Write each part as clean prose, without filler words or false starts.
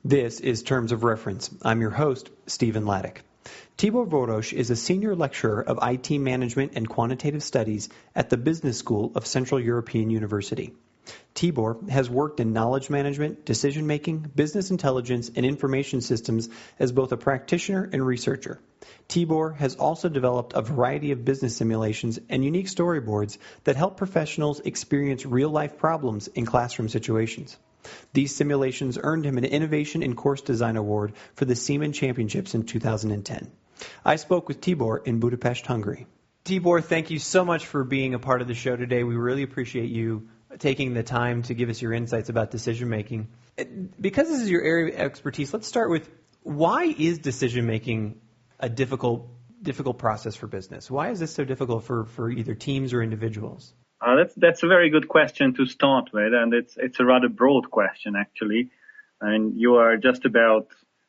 This is Terms of Reference. I'm your host, Stephen Laddick. Tibor Voros is a senior lecturer of IT management and quantitative studies at the Business School of Central European University. Tibor has worked in knowledge management, decision-making, business intelligence, and information systems as both a practitioner and researcher. Tibor has also developed a variety of business simulations and unique storyboards that help professionals experience real-life problems in classroom situations. These simulations earned him an Innovation in Course Design Award for the Seaman Championships in 2010. I spoke with Tibor in Budapest, Hungary. Tibor, thank you so much for being a part of the show today. We really appreciate you taking the time to give us your insights about decision-making. Because this is your area of expertise, let's start with, why is decision-making a difficult process for business? Why is this so difficult for either teams or individuals? That's a very good question to start with, and it's a rather broad question, actually. And you are just about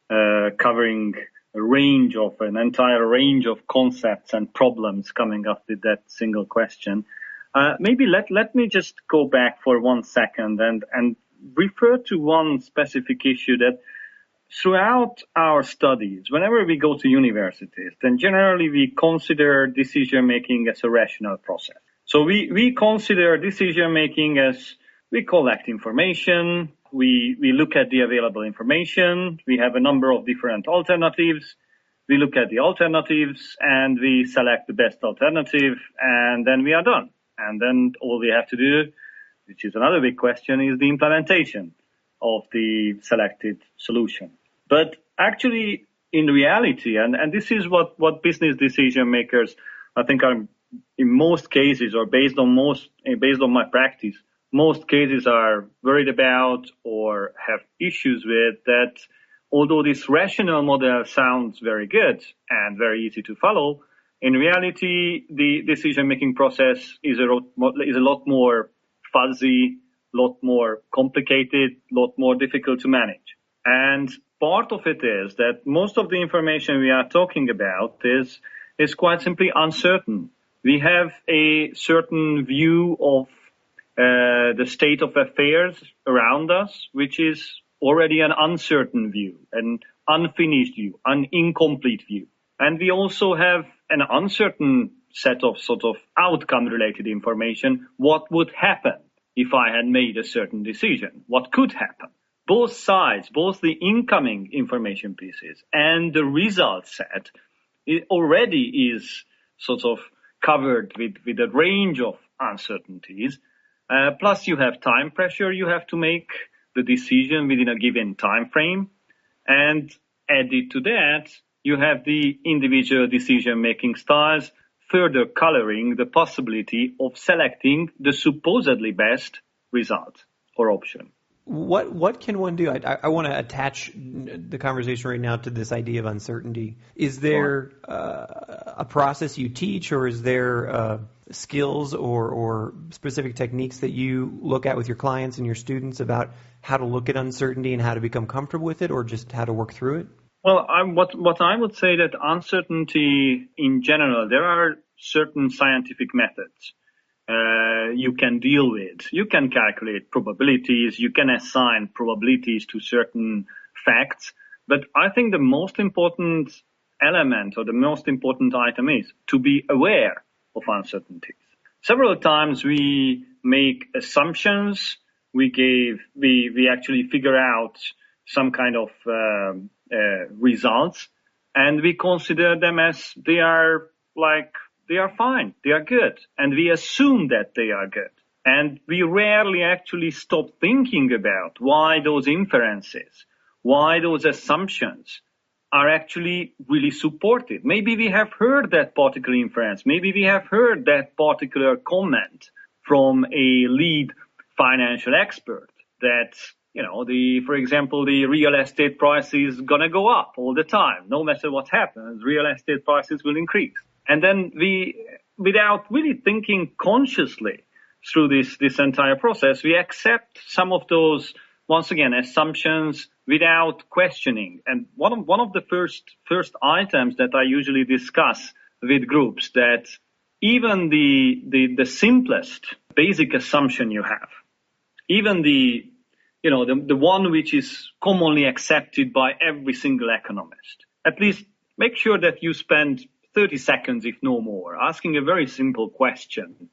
covering an entire range of concepts and problems coming up with that single question. Maybe let me just go back for 1 second and refer to one specific issue that throughout our studies, whenever we go to universities, then generally we consider decision-making as a rational process. So we consider decision-making as we collect information, we look at the available information, we have a number of different alternatives, we look at the alternatives, and we select the best alternative, and then we are done. And then all we have to do, which is another big question, is the implementation of the selected solution. But actually, in reality, and this is what business decision makers, I think, are in most cases, or based on my practice, most cases are worried about or have issues with, that although this rational model sounds very good and very easy to follow, in reality, the decision-making process is a lot more fuzzy, a lot more complicated, a lot more difficult to manage. And part of it is that most of the information we are talking about is quite simply uncertain. We have a certain view of the state of affairs around us, which is already an uncertain view, an unfinished view, an incomplete view. And we also have an uncertain set of sort of outcome-related information. What would happen if I had made a certain decision? What could happen? Both sides, both the incoming information pieces and the result set, it already is sort of covered with a range of uncertainties. Plus you have time pressure. You have to make the decision within a given time frame. And added to that, you have the individual decision-making styles, further coloring the possibility of selecting the supposedly best result or option. What can one do? I want to attach the conversation right now to this idea of uncertainty. Is there a process you teach, or is there skills or specific techniques that you look at with your clients and your students about how to look at uncertainty and how to become comfortable with it, or just how to work through it? Well, what I would say that uncertainty in general, there are certain scientific methods you can deal with. You can calculate probabilities, you can assign probabilities to certain facts, but I think the most important element or the most important item is to be aware of uncertainties. Several times we make assumptions, we actually figure out some kind of results, and we consider them as they are fine, they are good, and we assume that they are good. And we rarely actually stop thinking about why those inferences, why those assumptions are actually really supported. Maybe we have heard that particular inference, maybe we have heard that particular comment from a lead financial expert that, for example, the real estate price is gonna go up all the time. No matter what happens, real estate prices will increase. And then we, without really thinking consciously through this entire process, we accept some of those, once again, assumptions without questioning. And one of the first items that I usually discuss with groups, that even the simplest basic assumption you have, even the the one which is commonly accepted by every single economist. At least make sure that you spend 30 seconds, if no more, asking a very simple question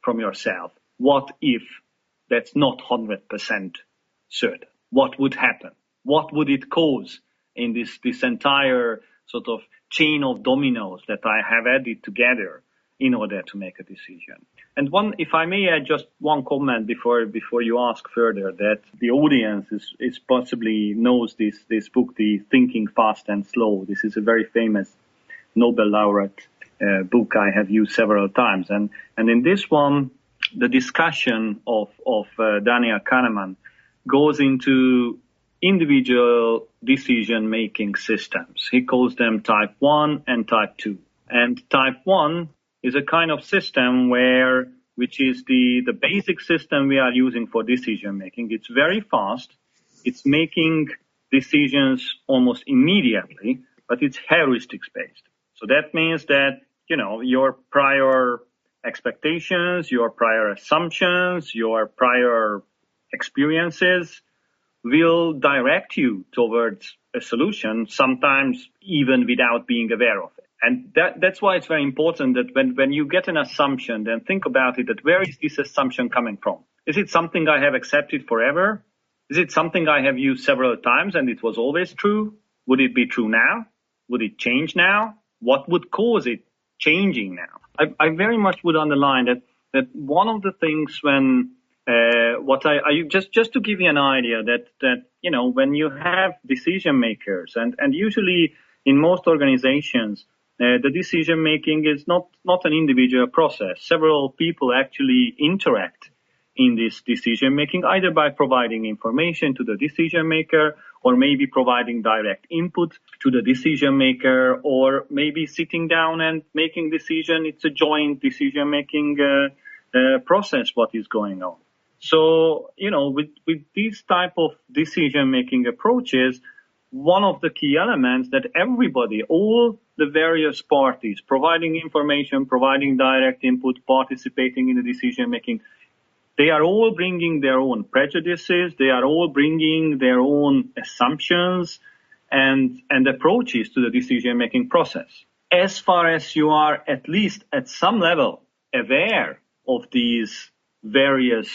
from yourself. What if that's not 100% certain? What would happen? What would it cause in this entire sort of chain of dominoes that I have added together in order to make a decision? And if I may add just one comment before you ask further, that the audience is possibly knows this book, The Thinking Fast and Slow. This is a very famous Nobel laureate book I have used several times. And in this one, the discussion of Daniel Kahneman goes into individual decision-making systems. He calls them type 1 and type 2. And type 1 is a kind of system which is the basic system we are using for decision-making. It's very fast. It's making decisions almost immediately, but it's heuristics-based. So that means that, your prior expectations, your prior assumptions, your prior experiences will direct you towards a solution, sometimes even without being aware of it. And that's why it's very important that when you get an assumption, then think about it, that where is this assumption coming from? Is it something I have accepted forever? Is it something I have used several times and it was always true? Would it be true now? Would it change now? What would cause it changing now? I very much would underline that one of the things when just to give you an idea that when you have decision makers and usually in most organizations the decision making is not an individual process. Several people actually interact in this decision making, either by providing information to the decision maker or maybe providing direct input to the decision maker, or maybe sitting down and making decision. It's a joint decision making process what is going on. So, with these type of decision-making approaches, one of the key elements that everybody, all the various parties, providing information, providing direct input, participating in the decision-making, they are all bringing their own prejudices, they are all bringing their own assumptions and approaches to the decision-making process. As far as you are at least at some level aware of these various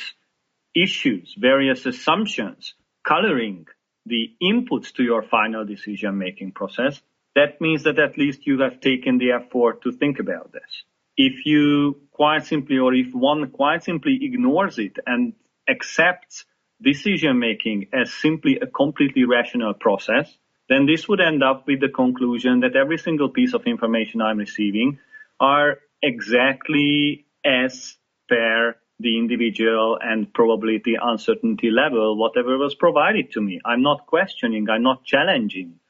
issues, various assumptions coloring the inputs to your final decision-making process, that means that at least you have taken the effort to think about this. If you if one quite simply ignores it and accepts decision-making as simply a completely rational process, then this would end up with the conclusion that every single piece of information I'm receiving are exactly as per the individual and probability uncertainty level, whatever was provided to me. I'm not questioning, I'm not challenging,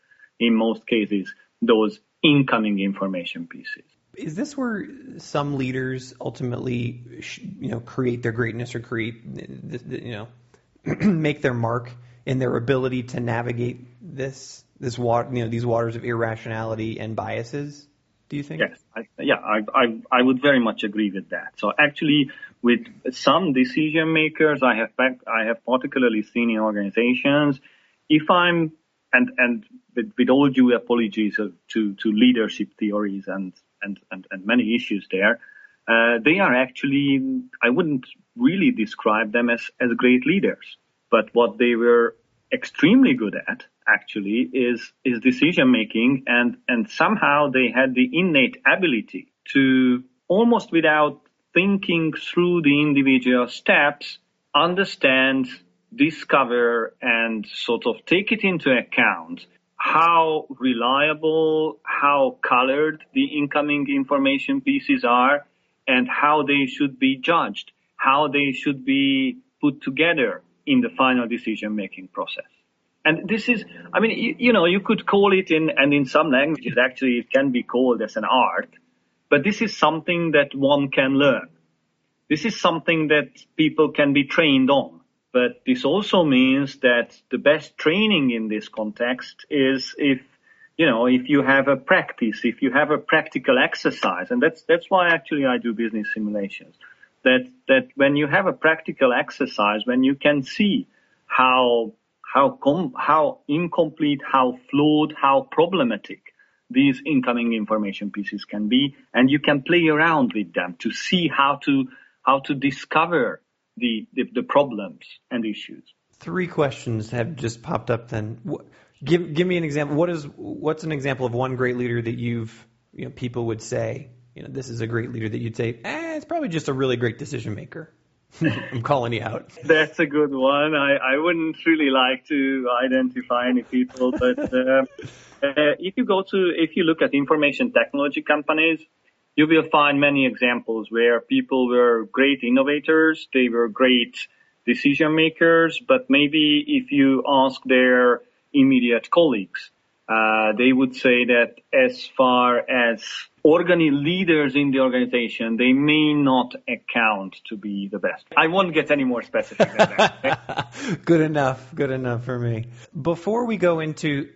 in most cases, those incoming information pieces. Is this where some leaders ultimately, create their greatness or make their mark in their ability to navigate these waters of irrationality and biases? Do you think? Yes, I would very much agree with that. So actually, with some decision makers, I have particularly seen in organizations, if I'm and with all due apologies to leadership theories and many issues there, they are actually, I wouldn't really describe them as great leaders, but what they were extremely good at actually is decision making, and somehow they had the innate ability to, almost without thinking through the individual steps, understand, discover, and sort of take it into account how reliable, how colored the incoming information pieces are, and how they should be judged, how they should be put together in the final decision-making process. And this is, you could call it in some languages, actually, it can be called as an art, but this is something that one can learn. This is something that people can be trained on. But this also means that the best training in this context is if you have a practice, if you have a practical exercise, and that's why actually I do business simulations, that when you have a practical exercise, when you can see how incomplete, how flawed, how problematic these incoming information pieces can be, and you can play around with them to see how to discover the problems and issues. 3 questions have just popped up then. Give me an example. What's an example of one great leader that people would say, this is a great leader that you'd say, it's probably just a really great decision maker. I'm calling you out. That's a good one. I wouldn't really like to identify any people, but if you look at information technology companies, you will find many examples where people were great innovators, they were great decision makers, but maybe if you ask their immediate colleagues, they would say that as far as leaders in the organization, they may not account to be the best. I won't get any more specific than that. Good enough for me. Before we go into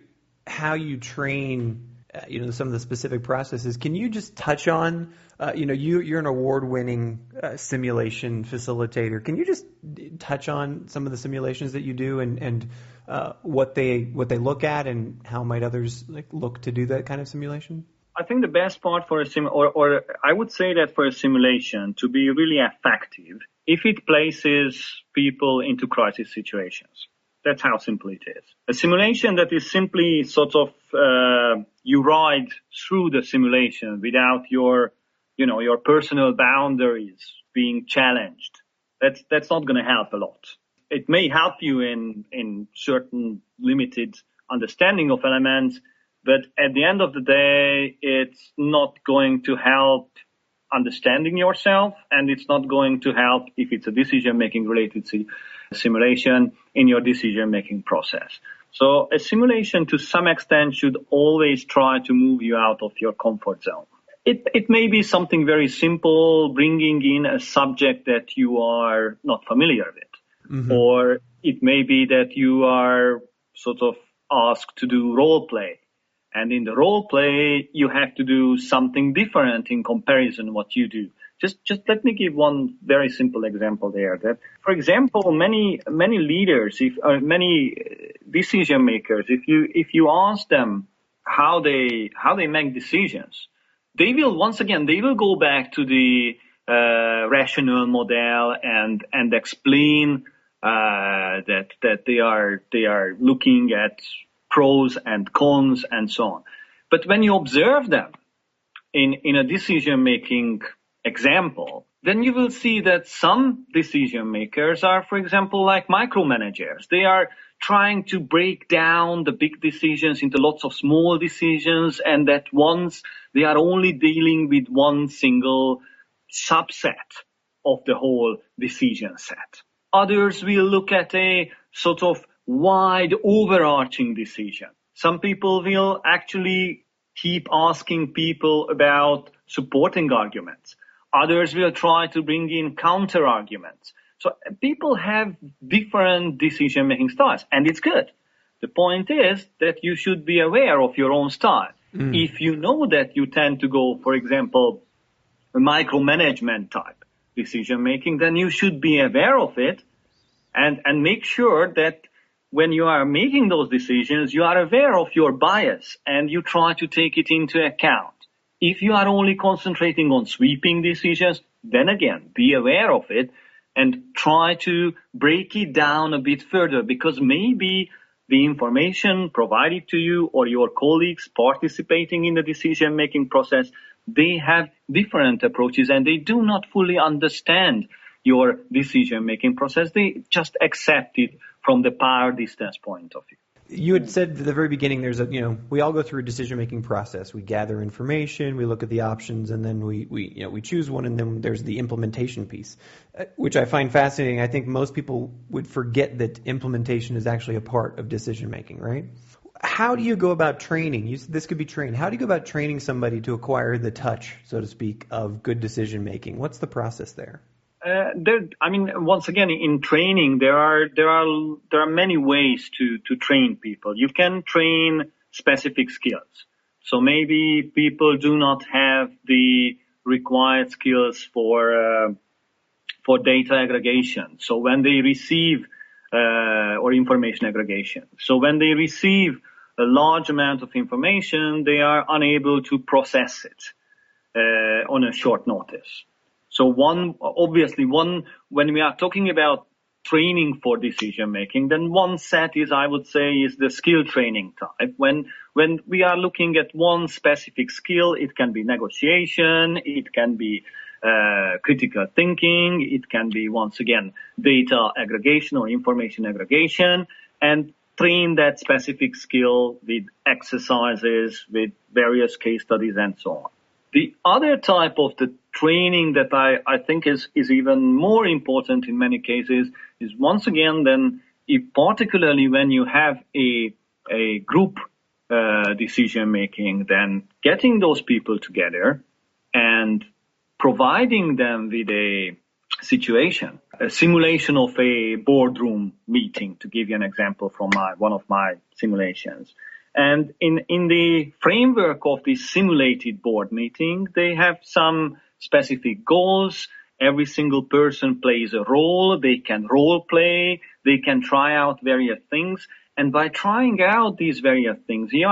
how you train, some of the specific processes, can you just touch on, you're an award-winning simulation facilitator. Can you just touch on some of the simulations that you do and what they look at and how might others look to do that kind of simulation? I think the best part for or I would say that for a simulation to be really effective, if it places people into crisis situations. That's how simple it is. A simulation that is simply sort of, you ride through the simulation without your personal boundaries being challenged. That's not going to help a lot. It may help you in certain limited understanding of elements, but at the end of the day, it's not going to help understanding yourself, and it's not going to help if it's a decision-making related simulation in your decision-making process. So a simulation to some extent should always try to move you out of your comfort zone. It may be something very simple, bringing in a subject that you are not familiar with. Mm-hmm. Or it may be that you are sort of asked to do role play. And in the role play, you have to do something different in comparison to what you do. Just let me give one very simple example there. That, for example, many leaders, many decision makers, if you ask them how they make decisions, they will go back to the rational model and explain that they are looking at pros and cons and so on. But when you observe them in a decision-making example, then you will see that some decision makers are, for example, like micromanagers. They are trying to break down the big decisions into lots of small decisions, and that once they are only dealing with one single subset of the whole decision set. Others will look at a sort of wide overarching decision. Some people will actually keep asking people about supporting arguments. Others will try to bring in counter arguments. So people have different decision-making styles, and it's good. The point is that you should be aware of your own style. If you know that you tend to go, for example, a micromanagement type decision-making, then you should be aware of it and make sure that when you are making those decisions, you are aware of your bias and you try to take it into account. If you are only concentrating on sweeping decisions, then again, be aware of it and try to break it down a bit further, because maybe the information provided to you or your colleagues participating in the decision-making process, they have different approaches and they do not fully understand your decision-making process. They just accept it from the power distance point of view. You had said at the very beginning, we all go through a decision-making process. We gather information, we look at the options, and then we choose one, and then there's the implementation piece, which I find fascinating. I think most people would forget that implementation is actually a part of decision-making, right? How do you go about training? This could be trained. How do you go about training somebody to acquire the touch, so to speak, of good decision-making? What's the process there? Once again, in training, there are many ways to train people. You can train specific skills. So maybe people do not have the required skills for data aggregation. So when they receive or information aggregation. So when they receive a large amount of information, they are unable to process it on a short notice. So when we are talking about training for decision making, then one set is, I would say, is the skill training type. When we are looking at one specific skill, it can be negotiation, it can be critical thinking, it can be, once again, data aggregation or information aggregation, and train that specific skill with exercises, with various case studies, and so on. The other type of the training that I think is even more important in many cases is, once again, then, if particularly when you have a group decision making, then getting those people together and providing them with a situation, a simulation of a boardroom meeting, to give you an example from one of my simulations. And in the framework of this simulated board meeting, they have some specific goals. Every single person plays a role. They can role play. They can try out various things. And by trying out these various things, they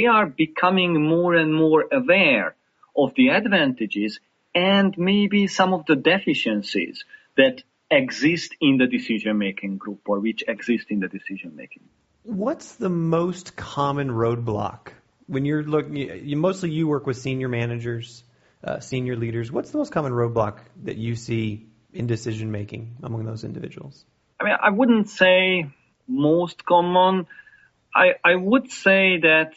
are becoming more and more aware of the advantages and maybe some of the deficiencies that exist in the decision-making group, or which exist in the decision-making. What's the most common roadblock when you're looking? Mostly you work with senior managers, senior leaders. What's the most common roadblock that you see in decision-making among those individuals? I mean, I wouldn't say most common. I would say that,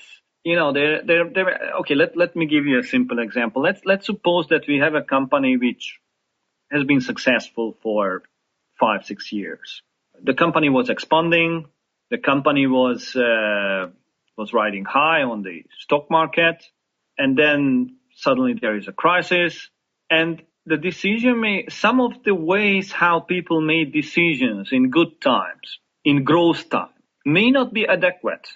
okay, let me give you a simple example. Let's suppose that we have a company which has been successful for 5-6 years. The company was expanding. The company was riding high on the stock market, and then suddenly there is a crisis, and some of the ways how people made decisions in good times, in growth time, may not be adequate,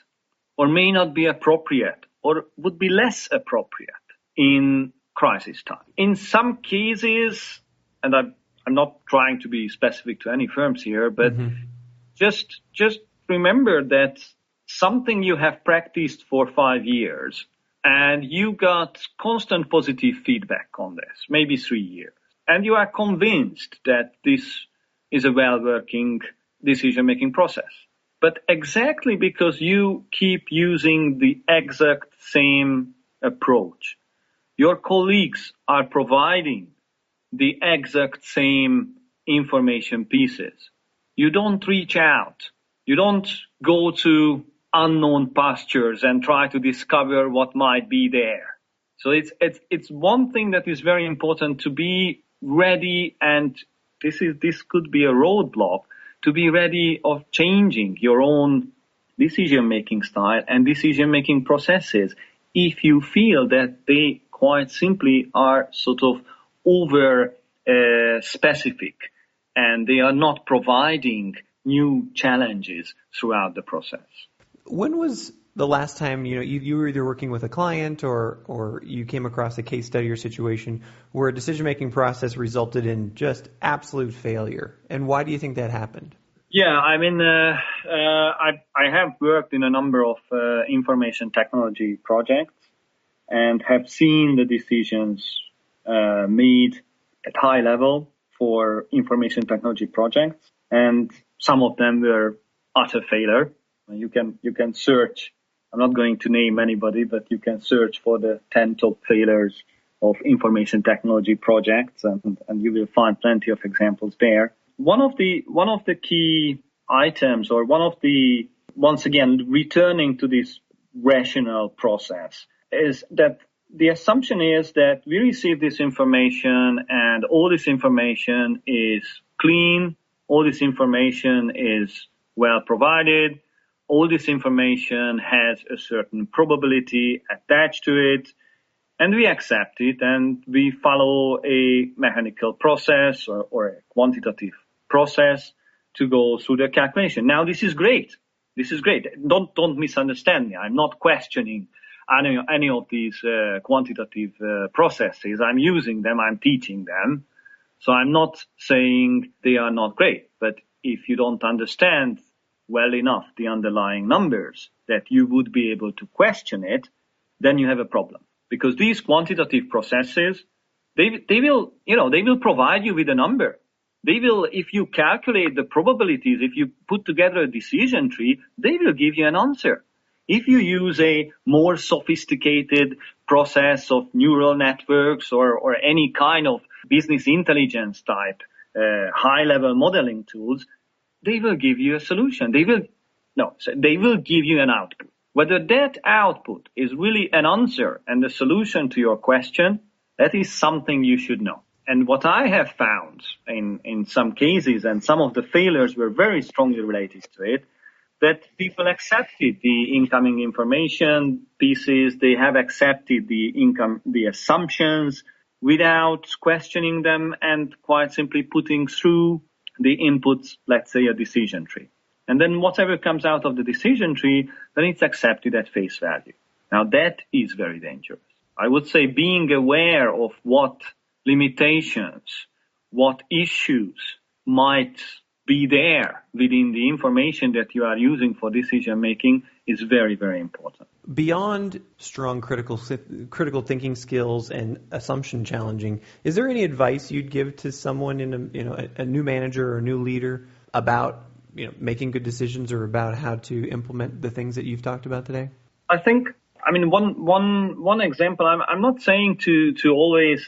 or may not be appropriate, or would be less appropriate in crisis time. In some cases, and I'm not trying to be specific to any firms here, but just remember that something you have practiced for 5 years and you got constant positive feedback on this, maybe 3 years, and you are convinced that this is a well-working decision-making process. But exactly because you keep using the exact same approach, your colleagues are providing the exact same information pieces. You don't reach out. You don't go to unknown pastures and try to discover what might be there. So it's one thing that is very important, to be ready, and this could be a roadblock, to be ready of changing your own decision-making style and decision-making processes if you feel that they quite simply are sort of over specific and they are not providing new challenges throughout the process. When was the last time you were either working with a client or you came across a case study or situation where a decision-making process resulted in just absolute failure? And why do you think that happened? Yeah, I mean, I have worked in a number of information technology projects and have seen the decisions made at high level for information technology projects, and some of them were utter failure. You can search. I'm not going to name anybody, but you can search for the 10 top failures of information technology projects, and you will find plenty of examples there. One of the key items, or once again, returning to this rational process, is that the assumption is that we receive this information and all this information is clean, all this information is well provided, all this information has a certain probability attached to it, and we accept it and we follow a mechanical process or a quantitative process to go through the calculation. Now, this is great. This is great. Don't misunderstand me. I'm not questioning any of these quantitative processes. I'm using them. I'm teaching them. So I'm not saying they are not great. But if you don't understand well enough the underlying numbers that you would be able to question it, then you have a problem. Because these quantitative processes, they will provide you with a number. They will, if you calculate the probabilities, if you put together a decision tree, they will give you an answer. If you use a more sophisticated process of neural networks or any kind of business intelligence type, high-level modeling tools, they will give you a solution. They will give you an output. Whether that output is really an answer and a solution to your question, that is something you should know. And what I have found in some cases, and some of the failures were very strongly related to it, that people accepted the incoming information pieces, they have accepted the assumptions without questioning them and quite simply putting through the inputs, let's say a decision tree. And then whatever comes out of the decision tree, then it's accepted at face value. Now that is very dangerous. I would say being aware of what limitations, what issues might be there within the information that you are using for decision making is very, very important. Beyond strong critical thinking skills and assumption challenging, is there any advice you'd give to someone a new manager or a new leader about making good decisions or about how to implement the things that you've talked about today? I think, one example. I'm not saying to always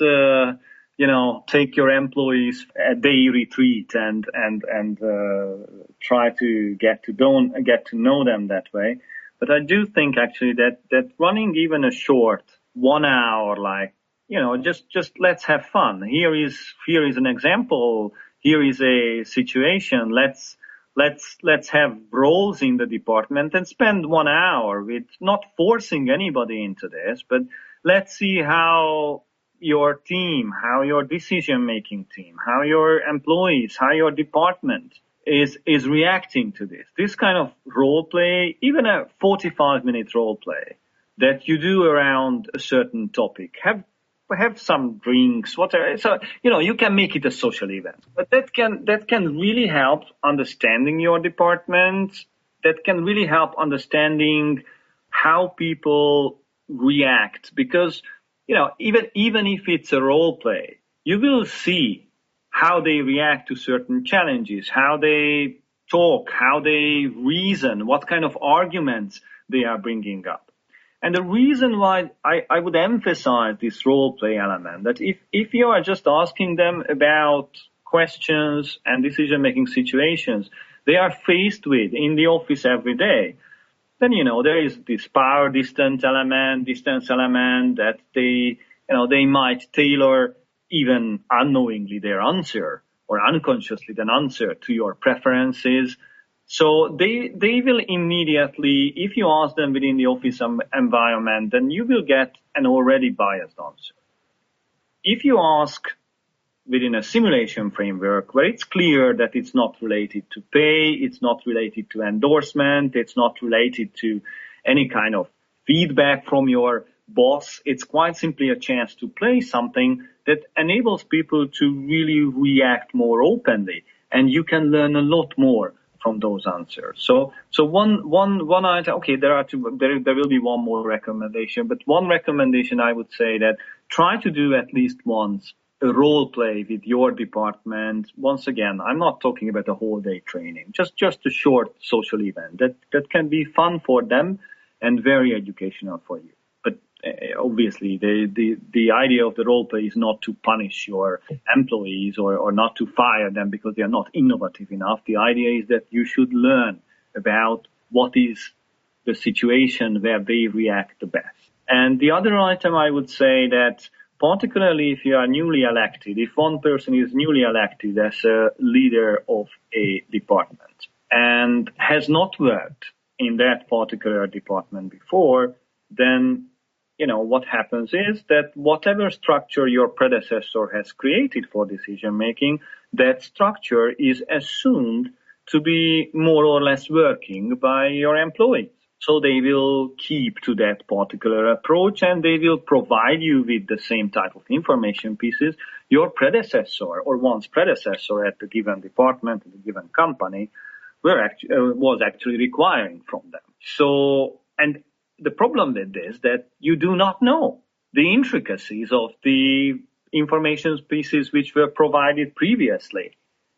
take your employees a day retreat and try to get to know them that way. But I do think actually that running even a short 1 hour, just let's have fun. Here is an example. Here is a situation. Let's have roles in the department and spend 1 hour with not forcing anybody into this, but let's see how your team, how your decision-making team, how your employees, how your department is reacting to this. This kind of role play, even a 45-minute role play that you do around a certain topic, have some drinks, whatever. So, you can make it a social event, but that can really help understanding your department. That can really help understanding how people react, because even if it's a role play, you will see how they react to certain challenges, how they talk, how they reason, what kind of arguments they are bringing up. And the reason why I would emphasize this role play element, that if you are just asking them about questions and decision-making situations they are faced with in the office every day, then, there is this power distance element that they might tailor even unknowingly their answer or unconsciously an answer to your preferences. So they will immediately, if you ask them within the office environment, then you will get an already biased answer. If you ask within a simulation framework where it's clear that it's not related to pay, it's not related to endorsement, it's not related to any kind of feedback from your boss, it's quite simply a chance to play something that enables people to really react more openly, and you can learn a lot more from those answers. So one item, okay, there will be one more recommendation, but one recommendation I would say that try to do at least once a role play with your department. Once again, I'm not talking about a whole day training, just a short social event that can be fun for them and very educational for you. But obviously the idea of the role play is not to punish your employees or not to fire them because they are not innovative enough. The idea is that you should learn about what is the situation where they react the best. And the other item I would say that particularly if you are newly elected, if one person is newly elected as a leader of a department and has not worked in that particular department before, then, what happens is that whatever structure your predecessor has created for decision making, that structure is assumed to be more or less working by your employees. So they will keep to that particular approach and they will provide you with the same type of information pieces your predecessor or one's predecessor at the given department, at the given company, was actually requiring from them. So, and the problem with this, that you do not know the intricacies of the information pieces which were provided previously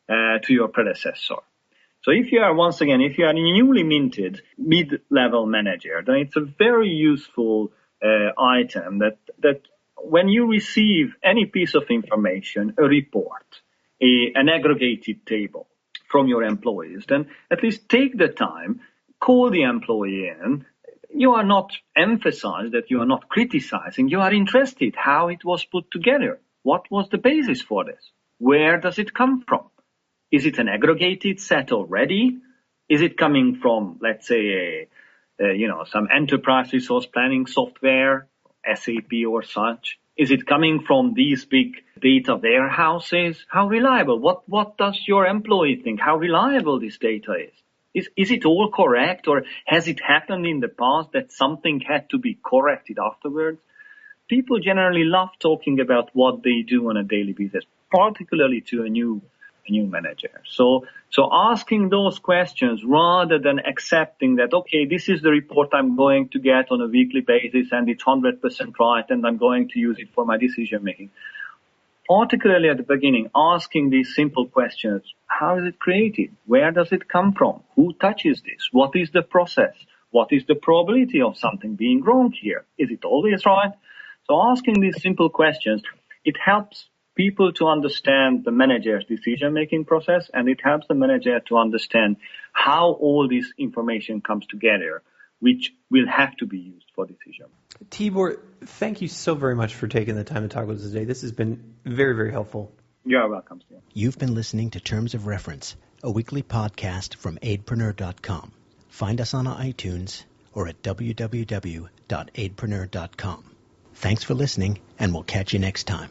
to your predecessor. So if you are, once again, if you are a newly minted mid-level manager, then it's a very useful item that when you receive any piece of information, a report, an aggregated table from your employees, then at least take the time, call the employee in. You are not emphasized that you are not criticizing. You are interested how it was put together. What was the basis for this? Where does it come from? Is it an aggregated set already? Is it coming from, let's say, some enterprise resource planning software, SAP or such? Is it coming from these big data warehouses? How reliable? What does your employee think? How reliable this data is? Is it all correct, or has it happened in the past that something had to be corrected afterwards? People generally love talking about what they do on a daily basis, particularly to a new manager. So asking those questions rather than accepting that, okay, this is the report I'm going to get on a weekly basis and it's 100% right and I'm going to use it for my decision making. Particularly at the beginning, asking these simple questions: how is it created? Where does it come from? Who touches this? What is the process? What is the probability of something being wrong here? Is it always right? So asking these simple questions, it helps people to understand the manager's decision-making process, and it helps the manager to understand how all this information comes together, which will have to be used for decision. Tibor, thank you so very much for taking the time to talk with us today. This has been very, very helpful. You're welcome, Steve. You've been listening to Terms of Reference, a weekly podcast from aidpreneur.com. Find us on iTunes or at www.aidpreneur.com. Thanks for listening, and we'll catch you next time.